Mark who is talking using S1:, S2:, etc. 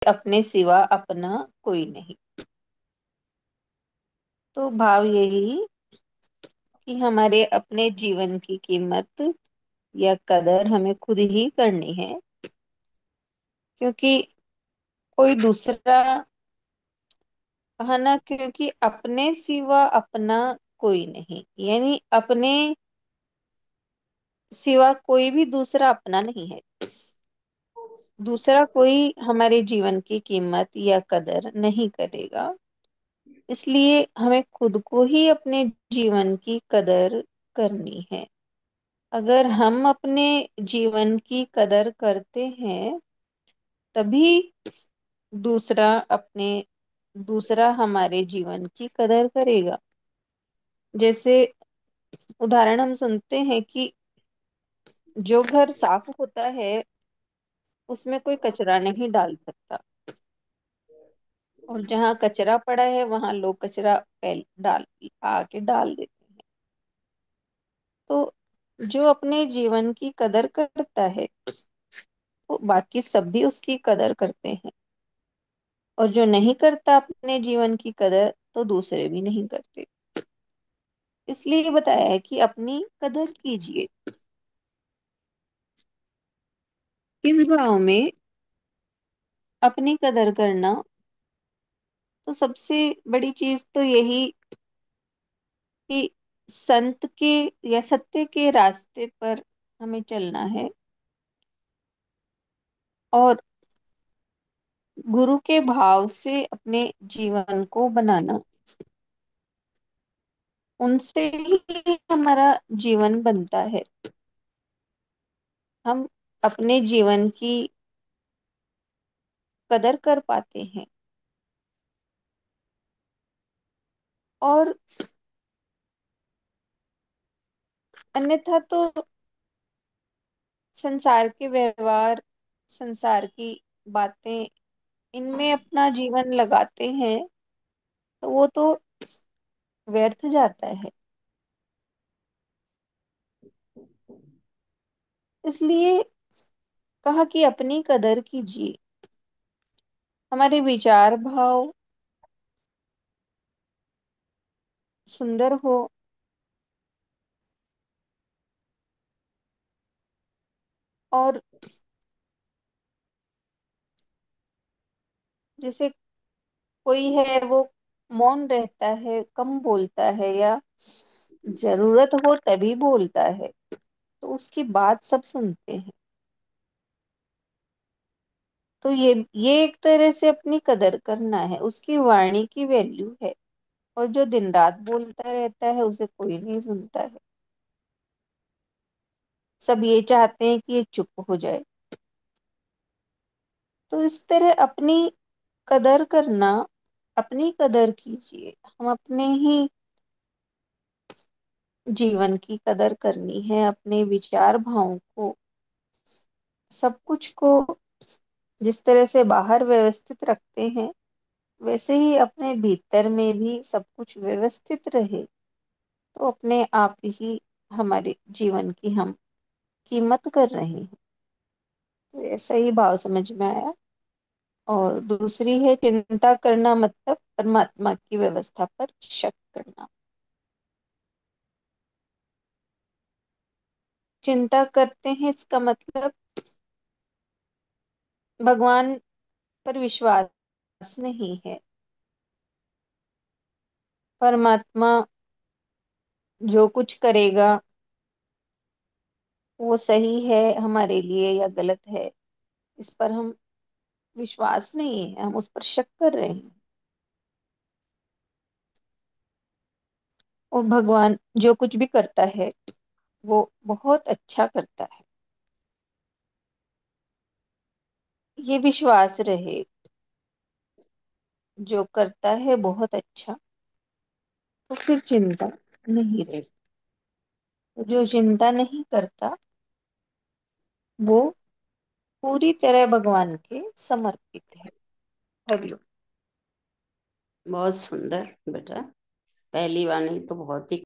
S1: अपने सिवा अपना कोई नहीं। तो भाव यही कि हमारे अपने जीवन की कीमत या कदर हमें खुद ही करनी है, क्योंकि कोई दूसरा, है ना, क्योंकि अपने सिवा अपना कोई नहीं, यानी अपने सिवा कोई भी दूसरा अपना नहीं है। दूसरा कोई हमारे जीवन की कीमत या कदर नहीं करेगा। इसलिए हमें खुद को ही अपने जीवन की कदर करनी है। अगर हम अपने जीवन की कदर करते हैं, तभी दूसरा अपने दूसरा हमारे जीवन की कदर करेगा। जैसे उदाहरण हम सुनते हैं कि जो घर साफ होता है उसमें कोई कचरा नहीं डाल सकता, और जहाँ कचरा पड़ा है वहां लोग कचरा फैल डाल आके डाल देते हैं। तो जो अपने जीवन की कदर करता है, तो बाकी सब भी उसकी कदर करते हैं, और जो नहीं करता अपने जीवन की कदर, तो दूसरे भी नहीं करते। इसलिए बताया है कि अपनी कदर कीजिए। इस भाव में अपनी कदर करना, तो सबसे बड़ी चीज तो यही कि संत के या सत्य के रास्ते पर हमें चलना है, और गुरु के भाव से अपने जीवन को बनाना। उनसे ही हमारा जीवन बनता है। हम अपने जीवन की कदर कर पाते हैं। और अन्यथा तो संसार के व्यवहार, संसार की बातें, इनमें अपना जीवन लगाते हैं, तो वो तो व्यर्थ जाता है। इसलिए कहा कि अपनी कदर कीजिए। हमारे विचार भाव सुंदर हो, और जैसे कोई है वो मौन रहता है, कम बोलता है, या जरूरत हो तभी बोलता है, तो उसकी बात सब सुनते हैं। तो ये एक तरह से अपनी कदर करना है, उसकी वाणी की वैल्यू है। और जो दिन रात बोलता रहता है उसे कोई नहीं सुनता है। सब ये चाहते हैं कि ये चुप हो जाए। तो इस तरह अपनी कदर करना, अपनी कदर कीजिए। हम अपने ही जीवन की कदर करनी है, अपने विचार भावों को, सब कुछ को जिस तरह से बाहर व्यवस्थित रखते हैं, वैसे ही अपने भीतर में भी सब कुछ व्यवस्थित रहे, तो अपने आप ही हमारे जीवन की हम कीमत कर रहे हैं। तो ऐसा ही भाव समझ में आया। और दूसरी है, चिंता करना मतलब परमात्मा की व्यवस्था पर शक करना। चिंता करते हैं इसका मतलब भगवान पर विश्वास नहीं है। परमात्मा जो कुछ करेगा वो सही है हमारे लिए या गलत है, इस पर हम विश्वास नहीं है, हम उस पर शक कर रहे हैं। और भगवान जो कुछ भी करता है वो बहुत अच्छा करता है, ये विश्वास रहे। जो करता है बहुत अच्छा, तो फिर चिंता नहीं रहे। जो चिंता नहीं करता वो पूरी तरह भगवान के समर्पित है। हरिओम।
S2: बहुत सुंदर बेटा। पहली वाणी तो बहुत ही